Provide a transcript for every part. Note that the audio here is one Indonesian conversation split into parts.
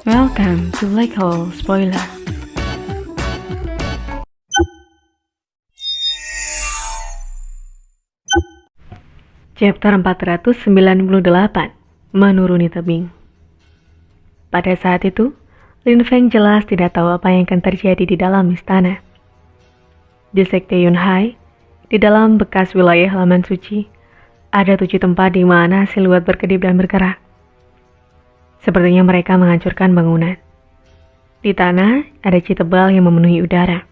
Welcome to Black Hole Spoiler. Chapter 498, Menuruni Tebing. Pada saat itu, Lin Feng jelas tidak tahu apa yang akan terjadi di dalam istana. Di Sekte Yunhai, di dalam bekas wilayah halaman suci, ada 7 tempat di mana siluet berkedip dan bergerak. Sepertinya mereka menghancurkan bangunan. Di tanah, ada ci tebal yang memenuhi udara.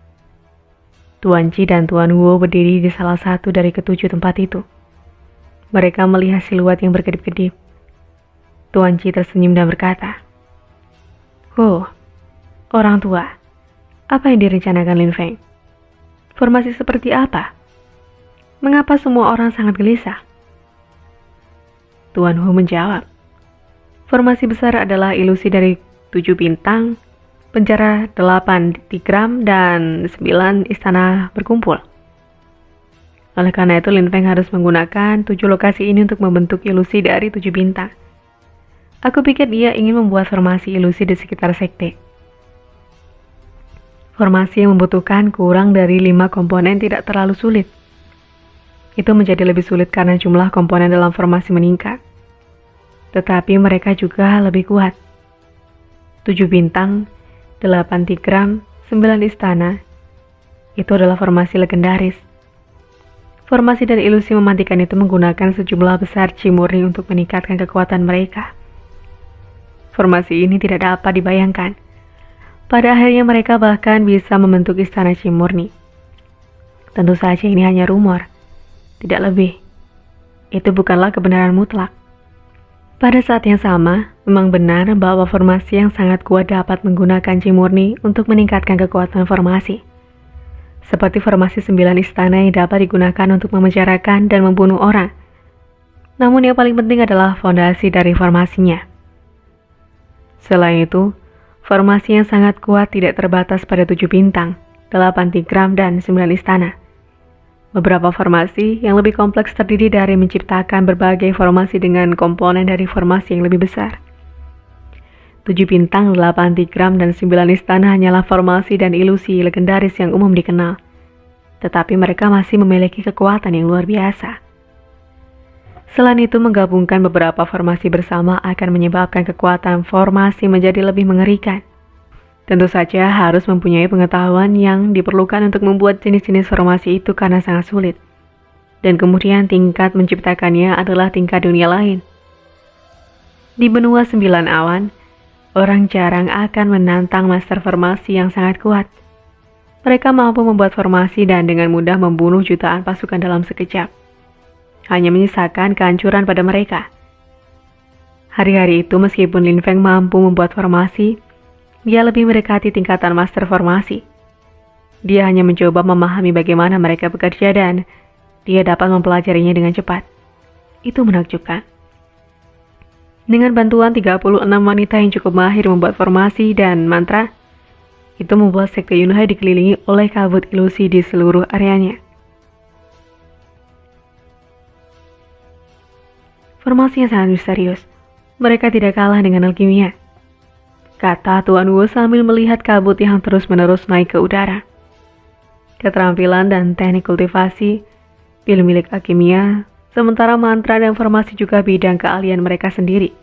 Tuan Ci dan Tuan Wu berdiri di salah satu dari ketujuh tempat itu. Mereka melihat siluet yang berkedip-kedip. Tuan Ci tersenyum dan berkata, "Oh, orang tua, apa yang direncanakan Lin Feng? Formasi seperti apa? Mengapa semua orang sangat gelisah?" Tuan Wu menjawab, "Formasi besar adalah ilusi dari 7 bintang, penjara 8 tigram, dan 9 istana berkumpul. Oleh karena itu, Lin Feng harus menggunakan 7 lokasi ini untuk membentuk ilusi dari 7 bintang. Aku pikir dia ingin membuat formasi ilusi di sekitar sekte. Formasi yang membutuhkan kurang dari 5 komponen tidak terlalu sulit. Itu menjadi lebih sulit karena jumlah komponen dalam formasi meningkat. Tetapi mereka juga lebih kuat. 7 bintang, 8 tigram, 9 istana. Itu adalah formasi legendaris. Formasi dan ilusi mematikan itu menggunakan sejumlah besar Chi murni untuk meningkatkan kekuatan mereka. Formasi ini tidak dapat dibayangkan. Pada akhirnya mereka bahkan bisa membentuk istana Chi murni. Tentu saja ini hanya rumor, tidak lebih. Itu bukanlah kebenaran mutlak. Pada saat yang sama, memang benar bahwa formasi yang sangat kuat dapat menggunakan Chi murni untuk meningkatkan kekuatan formasi. Seperti formasi 9 istana yang dapat digunakan untuk memenjarakan dan membunuh orang. Namun yang paling penting adalah fondasi dari formasinya. Selain itu, formasi yang sangat kuat tidak terbatas pada 7 bintang, 8 tigram, dan 9 istana. Beberapa formasi yang lebih kompleks terdiri dari menciptakan berbagai formasi dengan komponen dari formasi yang lebih besar. 7 bintang, 8 tigram, dan 9 istana hanyalah formasi dan ilusi legendaris yang umum dikenal. Tetapi mereka masih memiliki kekuatan yang luar biasa. Selain itu, menggabungkan beberapa formasi bersama akan menyebabkan kekuatan formasi menjadi lebih mengerikan. Tentu saja harus mempunyai pengetahuan yang diperlukan untuk membuat jenis-jenis formasi itu karena sangat sulit. Dan kemudian tingkat menciptakannya adalah tingkat dunia lain. Di benua 9 awan, orang jarang akan menantang master formasi yang sangat kuat. Mereka mampu membuat formasi dan dengan mudah membunuh jutaan pasukan dalam sekejap. Hanya menyisakan kehancuran pada mereka. Hari-hari itu meskipun Lin Feng mampu membuat formasi, dia lebih mendekati tingkatan master formasi. Dia hanya mencoba memahami bagaimana mereka bekerja dan dia dapat mempelajarinya dengan cepat. Itu menakjubkan. Dengan bantuan 36 wanita yang cukup mahir membuat formasi dan mantra, itu membuat Sekte Yunhai dikelilingi oleh kabut ilusi di seluruh areanya. Formasi yang sangat misterius. Mereka tidak kalah dengan alkimia, kata Tuan Wu sambil melihat kabut yang terus-menerus naik ke udara. Keterampilan dan teknik kultivasi, pil milik alkimia, sementara mantra dan formasi juga bidang keahlian mereka sendiri.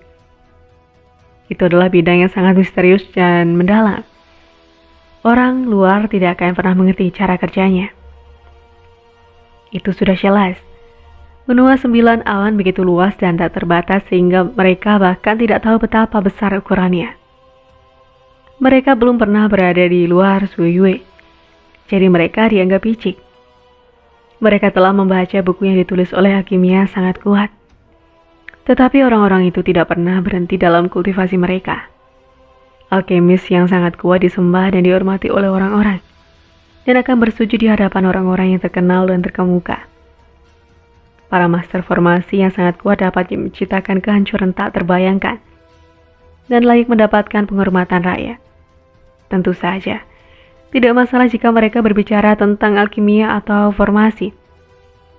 Itu adalah bidang yang sangat misterius dan mendalam. Orang luar tidak akan pernah mengerti cara kerjanya. Itu sudah jelas. Benua 9 awan begitu luas dan tak terbatas sehingga mereka bahkan tidak tahu betapa besar ukurannya. Mereka belum pernah berada di luar Suiyue, jadi mereka dianggap picik. Mereka telah membaca buku yang ditulis oleh alkimia sangat kuat. Tetapi orang-orang itu tidak pernah berhenti dalam kultivasi mereka. Alkemis yang sangat kuat disembah dan dihormati oleh orang-orang, dan akan bersujud di hadapan orang-orang yang terkenal dan terkemuka. Para master formasi yang sangat kuat dapat menciptakan kehancuran tak terbayangkan, dan layak mendapatkan penghormatan rakyat. Tentu saja, tidak masalah jika mereka berbicara tentang alkimia atau formasi.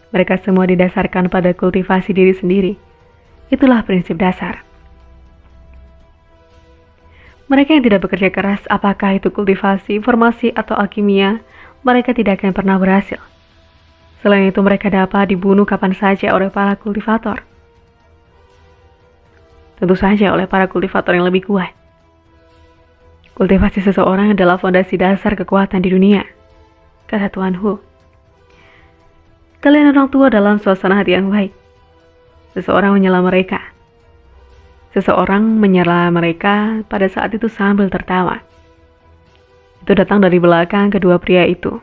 Mereka semua didasarkan pada kultivasi diri sendiri. Itulah prinsip dasar. Mereka yang tidak bekerja keras, apakah itu kultivasi, formasi, atau alkimia, mereka tidak akan pernah berhasil. Selain itu, mereka dapat dibunuh kapan saja oleh para kultivator. Tentu saja oleh para kultivator yang lebih kuat. Kultivasi seseorang adalah fondasi dasar kekuatan di dunia, kata Tuan Hu. Kalian orang tua dalam suasana hati yang baik. Seseorang menyela mereka. Seseorang menyela mereka pada saat itu sambil tertawa. Itu datang dari belakang kedua pria itu.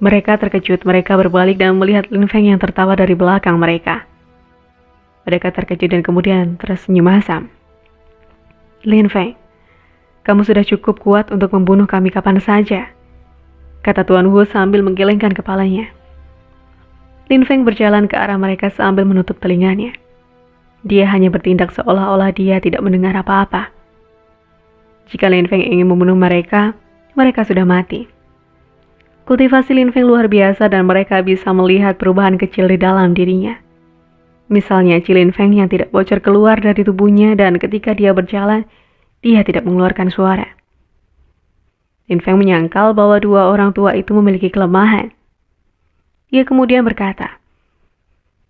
Mereka terkejut, mereka berbalik dan melihat Lin Feng yang tertawa dari belakang mereka. Mereka terkejut dan kemudian tersenyum masam. Lin Feng, kamu sudah cukup kuat untuk membunuh kami kapan saja, kata Tuan Hu sambil menggelengkan kepalanya. Lin Feng berjalan ke arah mereka sambil menutup telinganya. Dia hanya bertindak seolah-olah dia tidak mendengar apa-apa. Jika Lin Feng ingin membunuh mereka, mereka sudah mati. Kultivasi Lin Feng luar biasa dan mereka bisa melihat perubahan kecil di dalam dirinya. Misalnya Lin Feng yang tidak bocor keluar dari tubuhnya dan ketika dia berjalan, dia tidak mengeluarkan suara. Lin Feng menyangkal bahwa dua orang tua itu memiliki kelemahan. Ia kemudian berkata,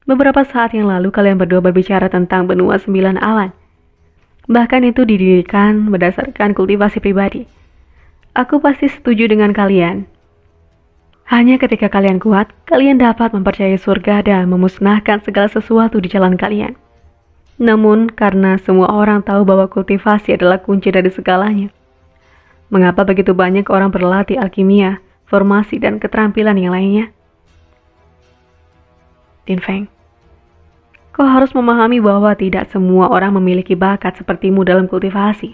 beberapa saat yang lalu kalian berdua berbicara tentang benua 9 awan. Bahkan itu didirikan berdasarkan kultivasi pribadi. Aku pasti setuju dengan kalian. Hanya ketika kalian kuat, kalian dapat mempercayai surga dan memusnahkan segala sesuatu di jalan kalian. Namun, karena semua orang tahu bahwa kultivasi adalah kunci dari segalanya, mengapa begitu banyak orang berlatih alkimia, formasi, dan keterampilan yang lainnya? Lin Feng, kau harus memahami bahwa tidak semua orang memiliki bakat sepertimu dalam kultivasi.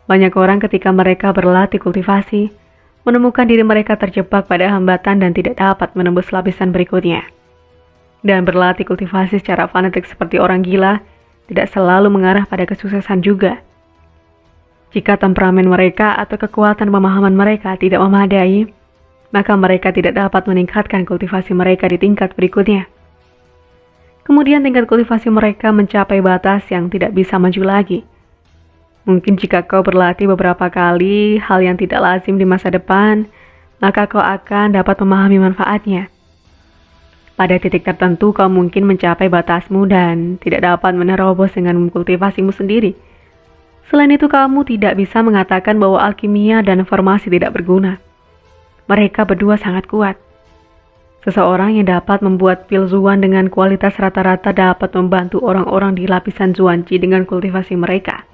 Banyak orang ketika mereka berlatih kultivasi, menemukan diri mereka terjebak pada hambatan dan tidak dapat menembus lapisan berikutnya. Dan berlatih kultivasi secara fanatik seperti orang gila tidak selalu mengarah pada kesuksesan juga. Jika temperamen mereka atau kekuatan pemahaman mereka tidak memadai, maka mereka tidak dapat meningkatkan kultivasi mereka di tingkat berikutnya. Kemudian tingkat kultivasi mereka mencapai batas yang tidak bisa maju lagi. Mungkin jika kau berlatih beberapa kali hal yang tidak lazim di masa depan, maka kau akan dapat memahami manfaatnya. Pada titik tertentu kau mungkin mencapai batasmu dan tidak dapat menerobos dengan kultivasimu sendiri. Selain itu kamu tidak bisa mengatakan bahwa alkimia dan formasi tidak berguna. Mereka berdua sangat kuat. Seseorang yang dapat membuat pil Zuan dengan kualitas rata-rata dapat membantu orang-orang di lapisan Zuanji dengan kultivasi mereka.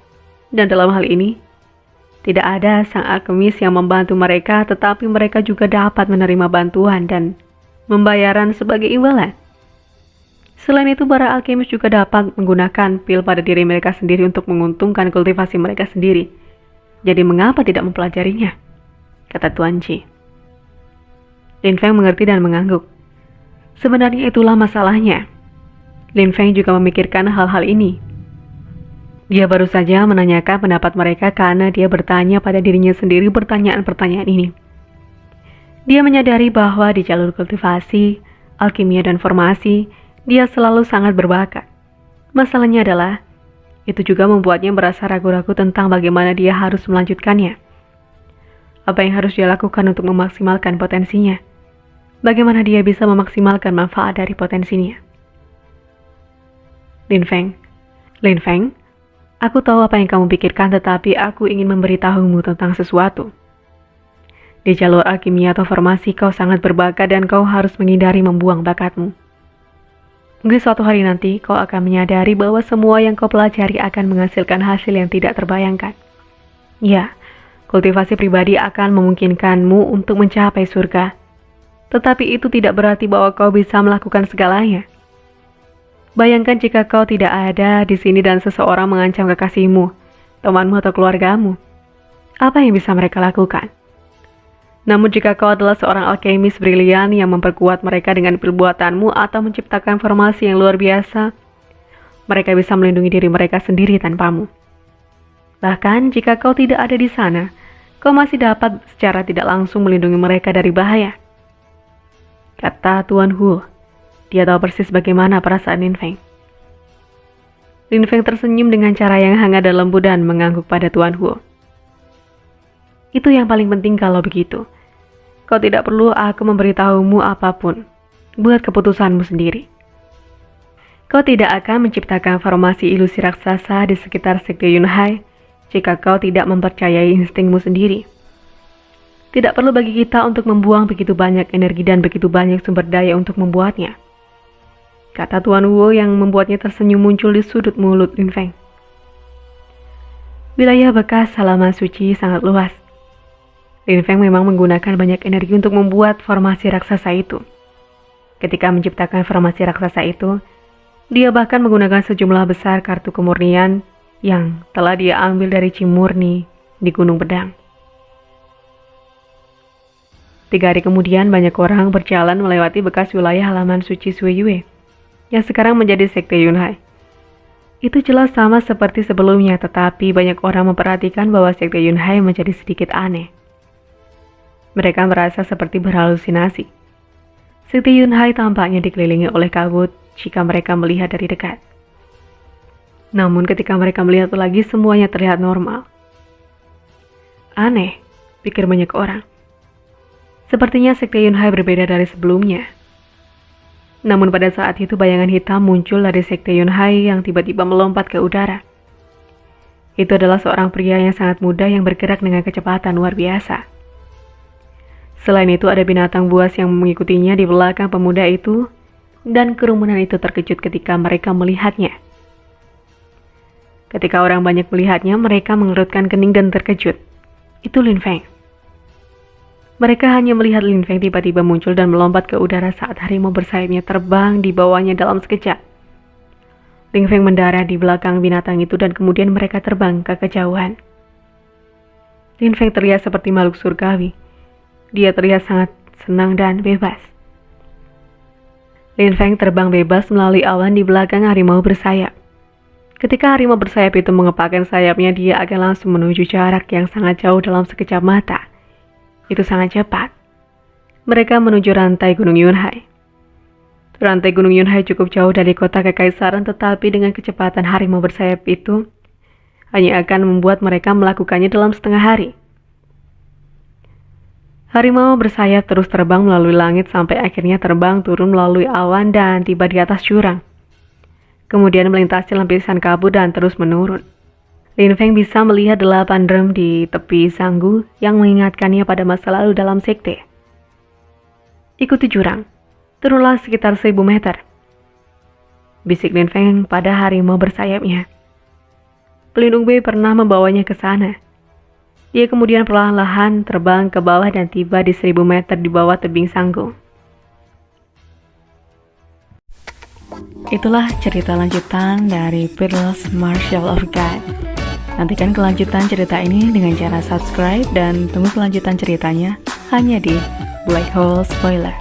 Dan dalam hal ini, tidak ada sang alkemis yang membantu mereka, tetapi mereka juga dapat menerima bantuan dan pembayaran sebagai imbalan. Selain itu, para alkemis juga dapat menggunakan pil pada diri mereka sendiri untuk menguntungkan kultivasi mereka sendiri. Jadi mengapa tidak mempelajarinya? Kata Tuan Ji. Lin Feng mengerti dan mengangguk. Sebenarnya itulah masalahnya. Lin Feng juga memikirkan hal-hal ini. Dia baru saja menanyakan pendapat mereka karena dia bertanya pada dirinya sendiri pertanyaan-pertanyaan ini. Dia menyadari bahwa di jalur kultivasi, alkimia, dan formasi, dia selalu sangat berbakat. Masalahnya adalah, itu juga membuatnya merasa ragu-ragu tentang bagaimana dia harus melanjutkannya. Apa yang harus dia lakukan untuk memaksimalkan potensinya? Bagaimana dia bisa memaksimalkan manfaat dari potensinya? Lin Feng, aku tahu apa yang kamu pikirkan, tetapi aku ingin memberitahumu tentang sesuatu. Di jalur alkimia atau formasi kau sangat berbakat dan kau harus menghindari membuang bakatmu. Mungkin suatu hari nanti kau akan menyadari bahwa semua yang kau pelajari akan menghasilkan hasil yang tidak terbayangkan. Ya, kultivasi pribadi akan memungkinkanmu untuk mencapai surga. Tetapi itu tidak berarti bahwa kau bisa melakukan segalanya. Bayangkan jika kau tidak ada di sini dan seseorang mengancam kekasihmu, temanmu atau keluargamu. Apa yang bisa mereka lakukan? Namun jika kau adalah seorang alkemis brilian yang memperkuat mereka dengan perbuatanmu atau menciptakan formasi yang luar biasa, mereka bisa melindungi diri mereka sendiri tanpamu. Bahkan jika kau tidak ada di sana, kau masih dapat secara tidak langsung melindungi mereka dari bahaya. Kata Tuan Hu. Dia tahu persis bagaimana perasaan Lin Feng. Lin Feng tersenyum dengan cara yang hangat dan lembut dan mengangguk pada Tuan Huo. Itu yang paling penting kalau begitu. Kau tidak perlu aku memberitahumu apapun. Buat keputusanmu sendiri. Kau tidak akan menciptakan formasi ilusi raksasa di sekitar sekte Yunhai jika kau tidak mempercayai instingmu sendiri. Tidak perlu bagi kita untuk membuang begitu banyak energi dan begitu banyak sumber daya untuk membuatnya. Kata Tuan Huo yang membuatnya tersenyum muncul di sudut mulut Lin Feng. Wilayah bekas halaman suci sangat luas. Lin Feng memang menggunakan banyak energi untuk membuat formasi raksasa itu. Ketika menciptakan formasi raksasa itu, dia bahkan menggunakan sejumlah besar kartu kemurnian yang telah dia ambil dari Cimurni di Gunung Pedang. 3 hari kemudian banyak orang berjalan melewati bekas wilayah halaman suci Suiyue yang sekarang menjadi sekte Yunhai. Itu jelas sama seperti sebelumnya, tetapi banyak orang memperhatikan bahwa sekte Yunhai menjadi sedikit aneh. Mereka merasa seperti berhalusinasi. Sekte Yunhai tampaknya dikelilingi oleh kabut jika mereka melihat dari dekat. Namun ketika mereka melihat lagi, semuanya terlihat normal. Aneh, pikir banyak orang. Sepertinya sekte Yunhai berbeda dari sebelumnya. Namun pada saat itu bayangan hitam muncul dari sekte Yunhai yang tiba-tiba melompat ke udara. Itu adalah seorang pria yang sangat muda yang bergerak dengan kecepatan luar biasa. Selain itu ada binatang buas yang mengikutinya di belakang pemuda itu, dan kerumunan itu terkejut ketika mereka melihatnya. Ketika orang banyak melihatnya, mereka mengerutkan kening dan terkejut. Itu Lin Feng. Mereka hanya melihat Lin Feng tiba-tiba muncul dan melompat ke udara saat harimau bersayapnya terbang di bawahnya dalam sekejap. Lin Feng mendarat di belakang binatang itu dan kemudian mereka terbang ke kejauhan. Lin Feng terlihat seperti makhluk surgawi. Dia terlihat sangat senang dan bebas. Lin Feng terbang bebas melalui awan di belakang harimau bersayap. Ketika harimau bersayap itu mengepakkan sayapnya, dia akan langsung menuju jarak yang sangat jauh dalam sekejap mata. Itu sangat cepat. Mereka menuju rantai Gunung Yunhai. Rantai Gunung Yunhai cukup jauh dari kota kekaisaran, tetapi dengan kecepatan harimau bersayap itu hanya akan membuat mereka melakukannya dalam setengah hari. Harimau bersayap terus terbang melalui langit sampai akhirnya terbang turun melalui awan dan tiba di atas jurang. Kemudian melintasi lapisan kabut dan terus menurun. Lin Feng bisa melihat 8 drum di tepi Sanggu yang mengingatkannya pada masa lalu dalam sekte. Ikuti jurang, turunlah sekitar 1000 meter. Bisik Lin Feng pada harimau bersayapnya. Pelindung B pernah membawanya ke sana. Dia kemudian perlahan-lahan terbang ke bawah dan tiba di 1000 meter di bawah tebing Sanggu. Itulah cerita lanjutan dari Peerless Martial of God. Nantikan kelanjutan cerita ini dengan cara subscribe dan tunggu kelanjutan ceritanya hanya di Black Hole Spoiler.